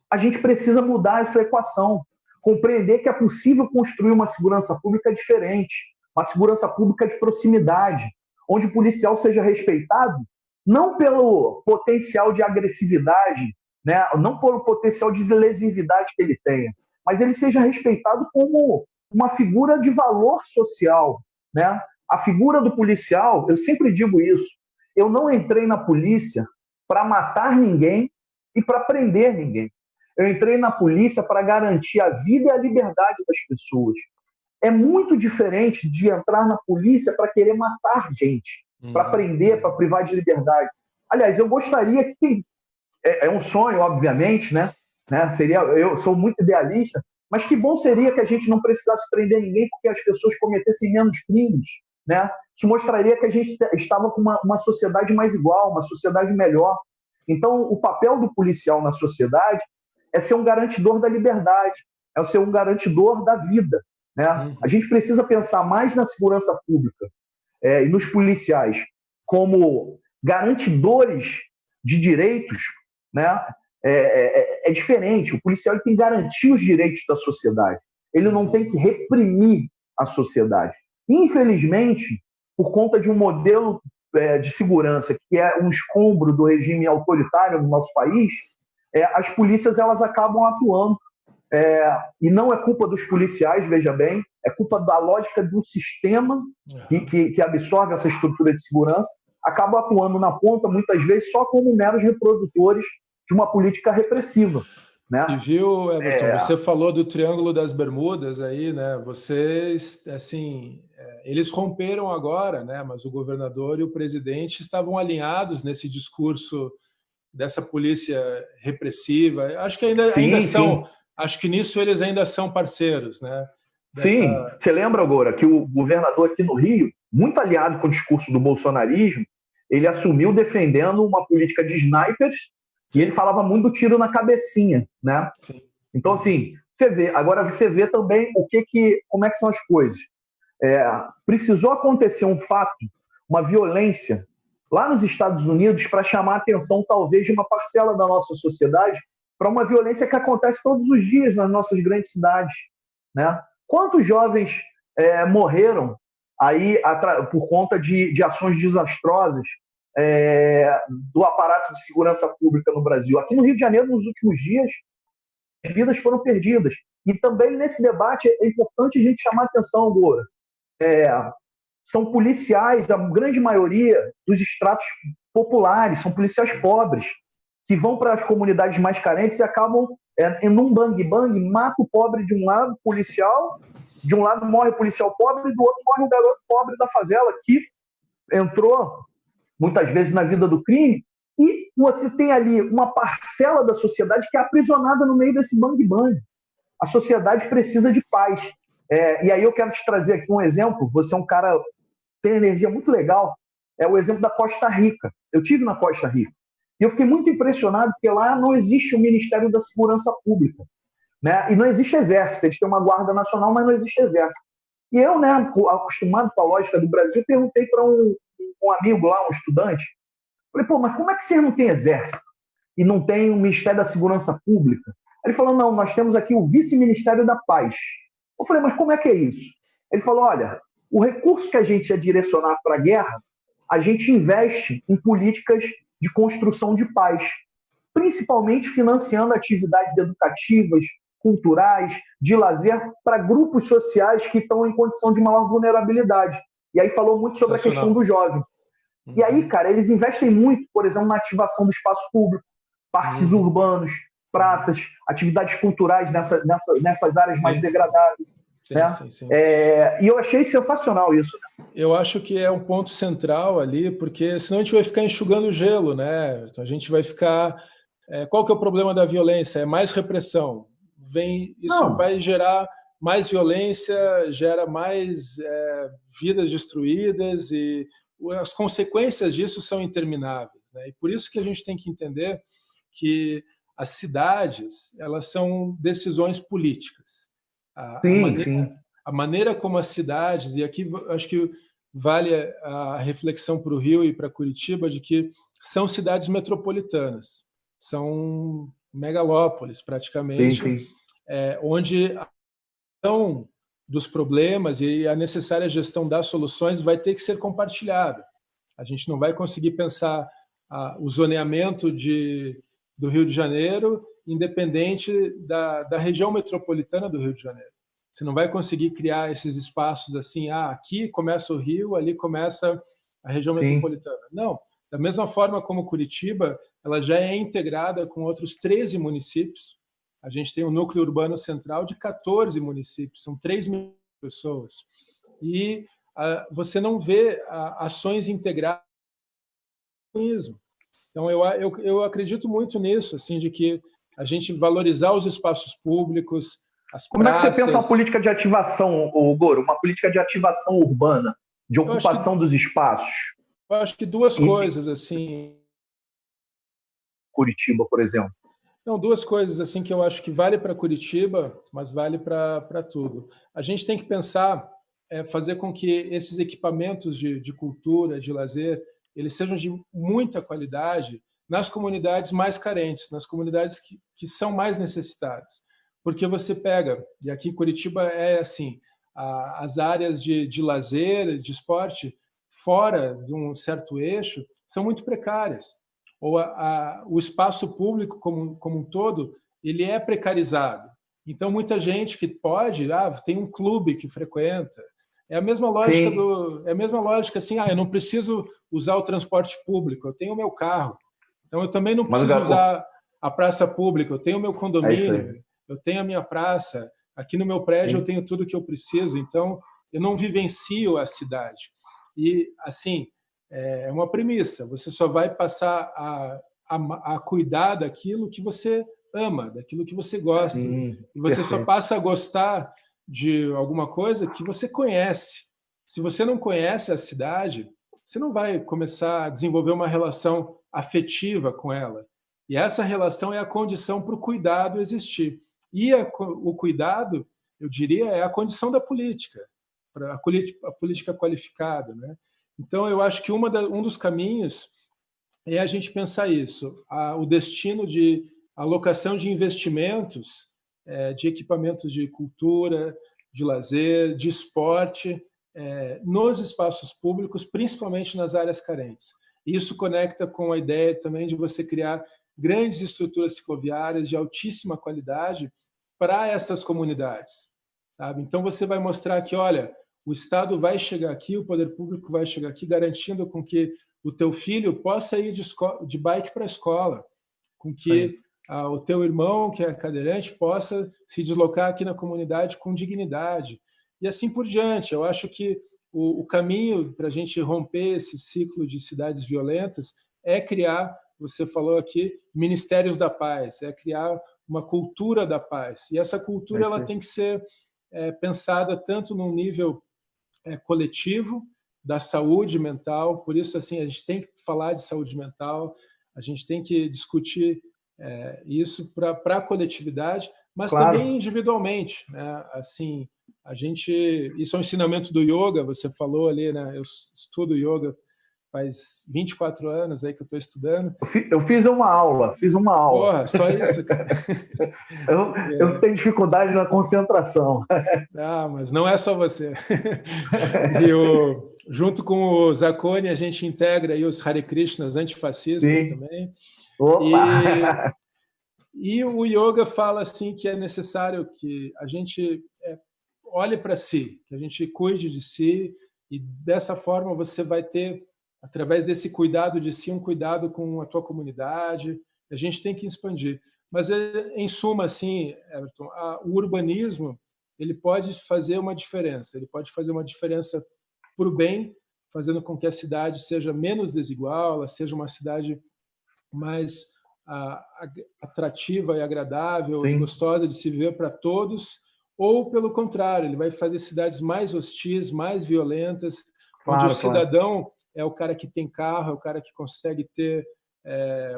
A gente precisa mudar essa equação, compreender que é possível construir uma segurança pública diferente, uma segurança pública de proximidade, onde o policial seja respeitado não pelo potencial de agressividade, né? Não pelo potencial de lesividade que ele tenha, mas ele seja respeitado como uma figura de valor social, né? A figura do policial, eu sempre digo isso, eu não entrei na polícia para matar ninguém e para prender ninguém. Eu entrei na polícia para garantir a vida e a liberdade das pessoas. É muito diferente de entrar na polícia para querer matar gente, para prender, para privar de liberdade. Aliás, eu gostaria que... É um sonho, obviamente, né? Eu sou muito idealista, mas que bom seria que a gente não precisasse prender ninguém porque as pessoas cometessem menos crimes, né? Isso mostraria que a gente estava com uma sociedade mais igual, uma sociedade melhor. Então, o papel do policial na sociedade é ser um garantidor da liberdade, é ser um garantidor da vida, né? A gente precisa pensar mais na segurança pública e nos policiais como garantidores de direitos, né? É diferente. O policial tem que garantir os direitos da sociedade. Ele não tem que reprimir a sociedade. Infelizmente, por conta de um modelo de segurança que é um escombro do regime autoritário no nosso país, as polícias elas acabam atuando. E não é culpa dos policiais, veja bem, é culpa da lógica do sistema que absorve essa estrutura de segurança, acaba atuando na ponta, muitas vezes, só como meros reprodutores de uma política repressiva. Né? E viu, Everton, você falou do Triângulo das Bermudas aí, né? Vocês, assim, eles romperam agora, né? Mas o governador e o presidente estavam alinhados nesse discurso dessa polícia repressiva. Acho que ainda são, acho que nisso eles ainda são parceiros, né? Sim, você lembra agora que o governador aqui no Rio, muito aliado com o discurso do bolsonarismo, ele assumiu defendendo uma política de snipers e ele falava muito do tiro na cabecinha, né? Sim. Então, assim, agora você vê também como é que são as coisas. Precisou acontecer um fato, uma violência lá nos Estados Unidos para chamar a atenção, talvez, de uma parcela da nossa sociedade para uma violência que acontece todos os dias nas nossas grandes cidades, né? Quantos jovens morreram aí por conta de ações desastrosas do aparato de segurança pública no Brasil? Aqui no Rio de Janeiro, nos últimos dias, as vidas foram perdidas. E também nesse debate é importante a gente chamar a atenção, Gora. São policiais, a grande maioria dos estratos populares, são policiais pobres, que vão para as comunidades mais carentes e acabam em um bang-bang, mata o pobre de um lado, policial, de um lado morre o policial pobre, e do outro morre o garoto pobre da favela, que entrou muitas vezes na vida do crime, e você tem ali uma parcela da sociedade que é aprisionada no meio desse bang-bang. A sociedade precisa de paz. E aí eu quero te trazer aqui um exemplo. Você é um cara que tem energia muito legal. É o exemplo da Costa Rica. Eu tive na Costa Rica. E eu fiquei muito impressionado porque lá não existe o Ministério da Segurança Pública, né? E não existe exército. Eles têm uma guarda nacional, mas não existe exército. E eu, né, acostumado com a lógica do Brasil, perguntei para um amigo lá, um estudante, falei, mas como é que vocês não têm exército e não tem o Ministério da Segurança Pública? Ele falou, não, nós temos aqui o Vice-Ministério da Paz. Eu falei, mas como é que é isso? Ele falou, olha, o recurso que a gente ia direcionar para a guerra, a gente investe em políticas de construção de paz, principalmente financiando atividades educativas, culturais, de lazer, para grupos sociais que estão em condição de maior vulnerabilidade. E aí falou muito sobre a questão do jovem. E aí, cara, eles investem muito, por exemplo, na ativação do espaço público, parques urbanos, praças, atividades culturais nessas áreas mais degradadas. Sim, né? Sim. E eu achei sensacional isso. Eu acho que é um ponto central ali, porque senão a gente vai ficar enxugando gelo, né? Então a gente vai ficar... qual que é o problema da violência? É mais repressão. Isso vai gerar mais violência, gera mais vidas destruídas e as consequências disso são intermináveis, né? E por isso que a gente tem que entender que as cidades, elas são decisões políticas. Sim, sim. A maneira como as cidades, e aqui acho que vale a reflexão para o Rio e para Curitiba, de que são cidades metropolitanas, são megalópolis Sim, praticamente, sim. onde a gestão dos problemas e a necessária gestão das soluções vai ter que ser compartilhada. A gente não vai conseguir pensar o zoneamento do Rio de Janeiro independente da região metropolitana do Rio de Janeiro. Você não vai conseguir criar esses espaços assim, aqui começa o Rio, ali começa a região metropolitana. Não. Da mesma forma como Curitiba, ela já é integrada com outros 13 municípios. A gente tem um núcleo urbano central de 14 municípios, são 3 mil pessoas. E você não vê ações integradas com isso. Então, eu acredito muito nisso, assim, de que a gente valorizar os espaços públicos, as Como praças... é que você pensa uma política de ativação, Goro? Uma política de ativação urbana, de ocupação dos espaços? Eu acho que duas coisas, assim... Curitiba, por exemplo. Não, duas coisas assim que eu acho que vale para Curitiba, mas vale para tudo. A gente tem que pensar, fazer com que esses equipamentos de cultura, de lazer, eles sejam de muita qualidade nas comunidades mais carentes, nas comunidades que são mais necessitadas. Porque você pega, e aqui em Curitiba é assim, as áreas de lazer, de esporte, fora de um certo eixo, são muito precárias. Ou o espaço público como um todo, ele é precarizado. Então, muita gente que pode, tem um clube que frequenta. É a mesma lógica é a mesma lógica assim, eu não preciso usar o transporte público, eu tenho o meu carro. Então, eu também não preciso usar a praça pública, eu tenho o meu condomínio, eu tenho a minha praça, aqui no meu prédio eu tenho tudo que eu preciso, então eu não vivencio a cidade. E, assim, é uma premissa, você só vai passar a cuidar daquilo que você ama, daquilo que você gosta. E você só passa a gostar de alguma coisa que você conhece. Se você não conhece a cidade, você não vai começar a desenvolver uma relação afetiva com ela. E essa relação é a condição para o cuidado existir. E o cuidado, eu diria, é a condição da política, para a política qualificada, né? Então, eu acho que um dos caminhos é a gente pensar isso, o destino de alocação de investimentos, de equipamentos de cultura, de lazer, de esporte, nos espaços públicos, principalmente nas áreas carentes. Isso conecta com a ideia também de você criar grandes estruturas cicloviárias de altíssima qualidade para essas comunidades, sabe? Então, você vai mostrar que, olha, o Estado vai chegar aqui, o poder público vai chegar aqui, garantindo com que o teu filho possa ir de bike para a escola, com que o teu irmão, que é cadeirante, possa se deslocar aqui na comunidade com dignidade. E assim por diante. Eu acho que o caminho para a gente romper esse ciclo de cidades violentas é criar, você falou aqui, ministérios da paz, é criar uma cultura da paz. E essa cultura ela tem que ser pensada tanto num nível coletivo, da saúde mental. Por isso, assim, a gente tem que falar de saúde mental, a gente tem que discutir isso para a coletividade, mas também individualmente, né? Assim, isso é um ensinamento do yoga, você falou ali, né? Eu estudo yoga faz 24 anos aí que eu estou estudando. Eu fiz uma aula. Porra, só isso, cara. Eu tenho dificuldade na concentração. Mas não é só você. Junto com o Zacone, a gente integra aí os Hare Krishnas antifascistas também. Opa! E o yoga fala assim que é necessário que a gente olhe para si, que a gente cuide de si, e dessa forma você vai ter, através desse cuidado de si, um cuidado com a tua comunidade. A gente tem que expandir. Mas, em suma, assim, Everton, o urbanismo ele pode fazer uma diferença. Ele pode fazer uma diferença para o bem, fazendo com que a cidade seja menos desigual, ela seja uma cidade mais atrativa e agradável, e gostosa de se viver para todos, ou, pelo contrário, ele vai fazer cidades mais hostis, mais violentas, onde o cidadão é o cara que tem carro, é o cara que consegue ter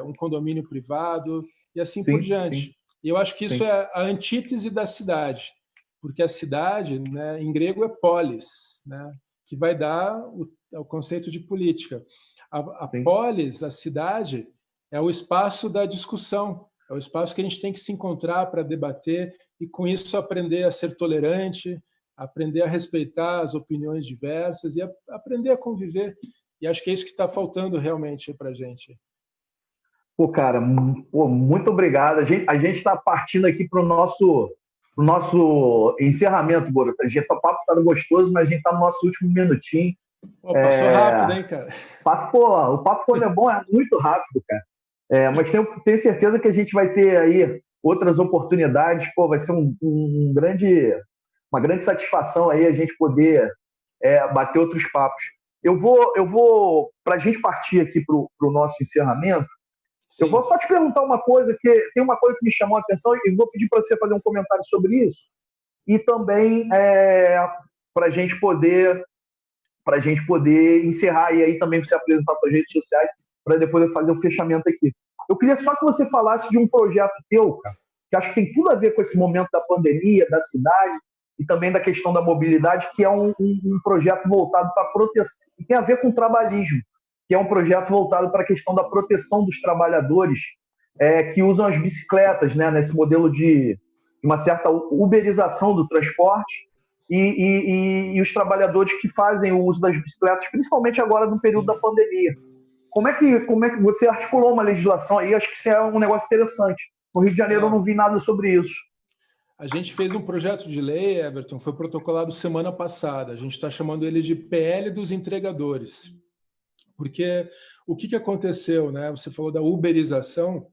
um condomínio privado e assim por diante. E eu acho que isso é a antítese da cidade, porque a cidade, né, em grego é polis, né, que vai dar o conceito de política. A polis, a cidade, é o espaço da discussão, é o espaço que a gente tem que se encontrar para debater e, com isso, aprender a ser tolerante, aprender a respeitar as opiniões diversas e aprender a conviver. E acho que é isso que está faltando realmente para a gente. Pô, cara, muito obrigado. A gente está partindo aqui para o nosso encerramento, Boruto. O papo está gostoso, mas a gente está no nosso último minutinho. Pô, passou rápido, hein, cara? O papo, quando é bom, é muito rápido, cara. Mas tenho certeza que a gente vai ter aí outras oportunidades. Pô, vai ser uma grande satisfação aí a gente poder bater outros papos. Eu vou para a gente partir aqui para o nosso encerramento. Sim. Eu vou só te perguntar uma coisa, que tem uma coisa que me chamou a atenção e vou pedir para você fazer um comentário sobre isso. E também para a gente poder encerrar, e aí também você apresentar suas redes sociais, para depois eu fazer o fechamento aqui. Eu queria só que você falasse de um projeto teu, cara, que acho que tem tudo a ver com esse momento da pandemia, da cidade, e também da questão da mobilidade, que é um projeto voltado para a proteção, e tem a ver com o trabalhismo, que é um projeto voltado para a questão da proteção dos trabalhadores que usam as bicicletas, né, nesse modelo de uma certa uberização do transporte, e os trabalhadores que fazem o uso das bicicletas, principalmente agora no período da pandemia. Como é que você articulou uma legislação aí? Acho que isso é um negócio interessante. No Rio de Janeiro eu não vi nada sobre isso. A gente fez um projeto de lei, Everton, foi protocolado semana passada. A gente está chamando ele de PL dos entregadores. Porque o que aconteceu, né? Você falou da uberização.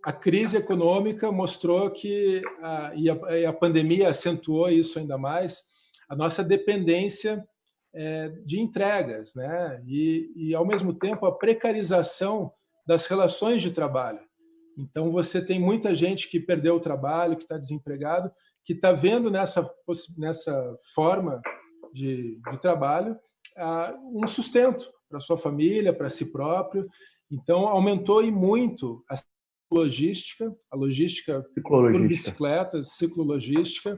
A crise econômica mostrou que, e a pandemia acentuou isso ainda mais, a nossa dependência de entregas, né? E, ao mesmo tempo, a precarização das relações de trabalho. Então, você tem muita gente que perdeu o trabalho, que está desempregado, que está vendo nessa forma de trabalho um sustento para sua família, para si próprio. Então, aumentou e muito a logística por bicicletas, ciclologística.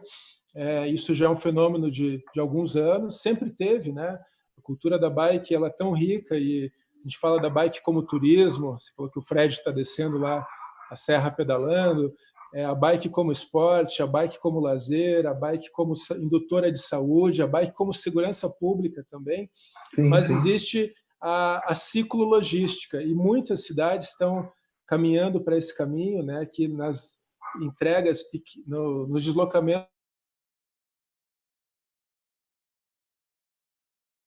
Isso já é um fenômeno de alguns anos, sempre teve, né? A cultura da bike ela é tão rica, e a gente fala da bike como turismo. Você falou que o Fred está descendo lá a serra pedalando, a bike como esporte, a bike como lazer, a bike como indutora de saúde, a bike como segurança pública também. Mas existe a ciclologística, e muitas cidades estão caminhando para esse caminho, né, que nas entregas, nos deslocamentos,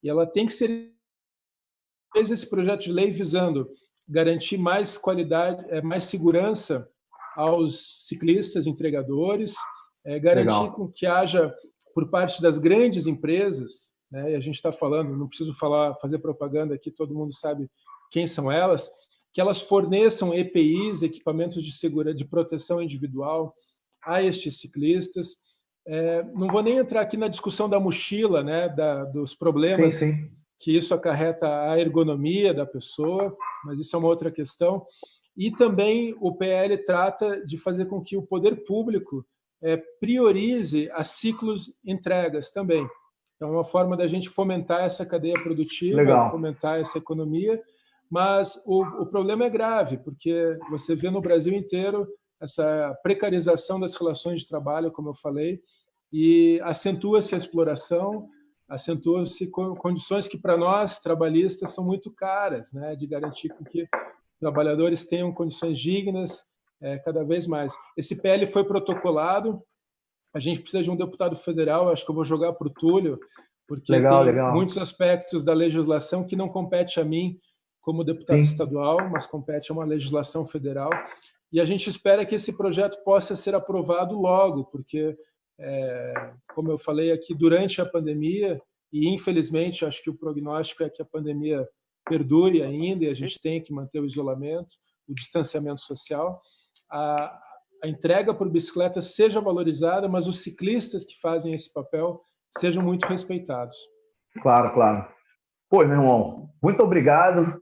e ela tem que ser esse projeto de lei visando garantir mais qualidade, mais segurança aos ciclistas entregadores, garantir com que haja, por parte das grandes empresas, né, e a gente está falando, não preciso fazer propaganda aqui, todo mundo sabe quem são elas, que elas forneçam EPIs, equipamentos de segurança, de proteção individual, a estes ciclistas. Não vou nem entrar aqui na discussão da mochila, né, dos problemas que isso acarreta a ergonomia da pessoa, mas isso é uma outra questão. E também o PL trata de fazer com que o poder público priorize as ciclos entregas também. Então, é uma forma da gente fomentar essa cadeia produtiva, fomentar essa economia, mas o problema é grave, porque você vê no Brasil inteiro essa precarização das relações de trabalho, como eu falei, e acentua-se a exploração, acentuam-se condições que, para nós, trabalhistas, são muito caras, né, de garantir que trabalhadores tenham condições dignas cada vez mais. Esse PL foi protocolado, a gente precisa de um deputado federal, acho que eu vou jogar para o Túlio, porque tem muitos aspectos da legislação que não compete a mim como deputado estadual, mas compete a uma legislação federal. E a gente espera que esse projeto possa ser aprovado logo, porque como eu falei aqui, durante a pandemia, e infelizmente acho que o prognóstico é que a pandemia perdure ainda e a gente tem que manter o isolamento, o distanciamento social, a entrega por bicicleta seja valorizada, mas os ciclistas que fazem esse papel sejam muito respeitados. Claro, claro. Pô, meu irmão, muito obrigado.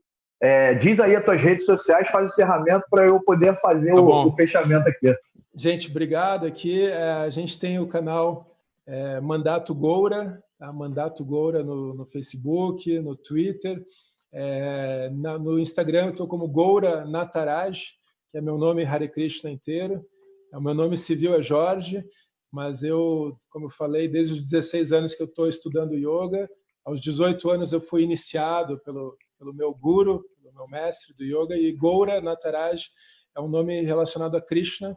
Diz aí as tuas redes sociais, faz o encerramento para eu poder fazer Tá o bom. fechamento aqui. Gente, obrigado aqui. A gente tem o canal Mandato Goura, tá? Mandato Goura no Facebook, no Twitter. No Instagram eu estou como Goura Nataraj, que é meu nome Hare Krishna inteiro. O meu nome civil é Jorge, mas eu, como eu falei, desde os 16 anos que eu estou estudando yoga. Aos 18 anos eu fui iniciado pelo meu guru, pelo meu mestre do yoga, e Goura Nataraj é um nome relacionado a Krishna,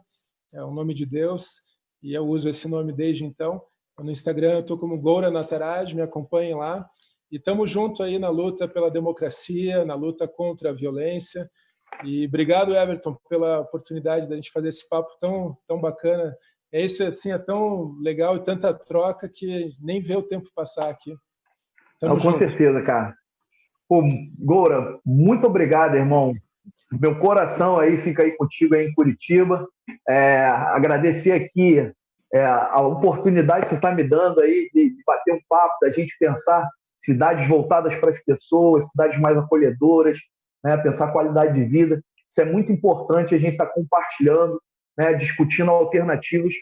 é o nome de Deus, e eu uso esse nome desde então. No Instagram eu estou como Goura Nataraj, me acompanhem lá. E estamos juntos aí na luta pela democracia, na luta contra a violência. E obrigado, Everton, pela oportunidade da gente fazer esse papo tão bacana. Isso assim, é tão legal e tanta troca que nem vê o tempo passar aqui. Não, Tamo com junto. certeza, cara. Pô, Goura, muito obrigado, irmão. Meu coração aí fica aí contigo aí em Curitiba. Agradecer aqui a oportunidade que você está me dando aí de bater um papo, da gente pensar cidades voltadas para as pessoas, cidades mais acolhedoras, né? Pensar qualidade de vida. Isso é muito importante a gente estar compartilhando, né? Discutindo alternativas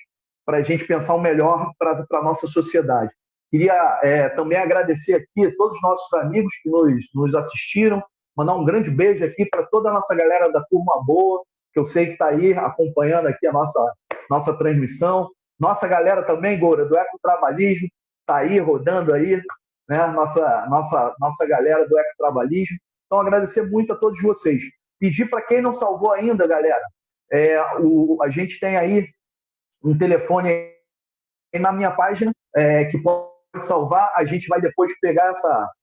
para a gente pensar o melhor para a nossa sociedade. Queria também agradecer aqui a todos os nossos amigos que nos assistiram, mandar um grande beijo aqui para toda a nossa galera da Turma Boa, que eu sei que está aí acompanhando aqui a nossa transmissão. Nossa galera também, Goura, do Ecotrabalhismo, está aí rodando aí, né? Nossa galera do Ecotrabalhismo. Então, agradecer muito a todos vocês. Pedir para quem não salvou ainda, galera, a gente tem aí um telefone aí na minha página que pode salvar. A gente vai depois pegar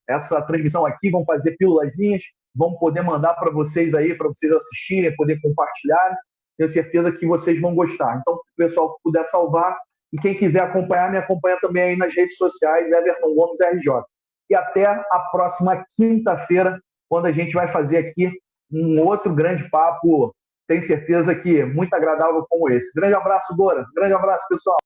essa transmissão aqui, vamos fazer pílulazinhas, vamos poder mandar para vocês aí, para vocês assistirem, poder compartilhar. Tenho certeza que vocês vão gostar. Então, o pessoal que puder salvar, e quem quiser acompanhar, me acompanha também aí nas redes sociais, Everton Gomes RJ. E até a próxima quinta-feira, quando a gente vai fazer aqui um outro grande papo, tenho certeza que muito agradável como esse. Grande abraço, Goura. Grande abraço, pessoal.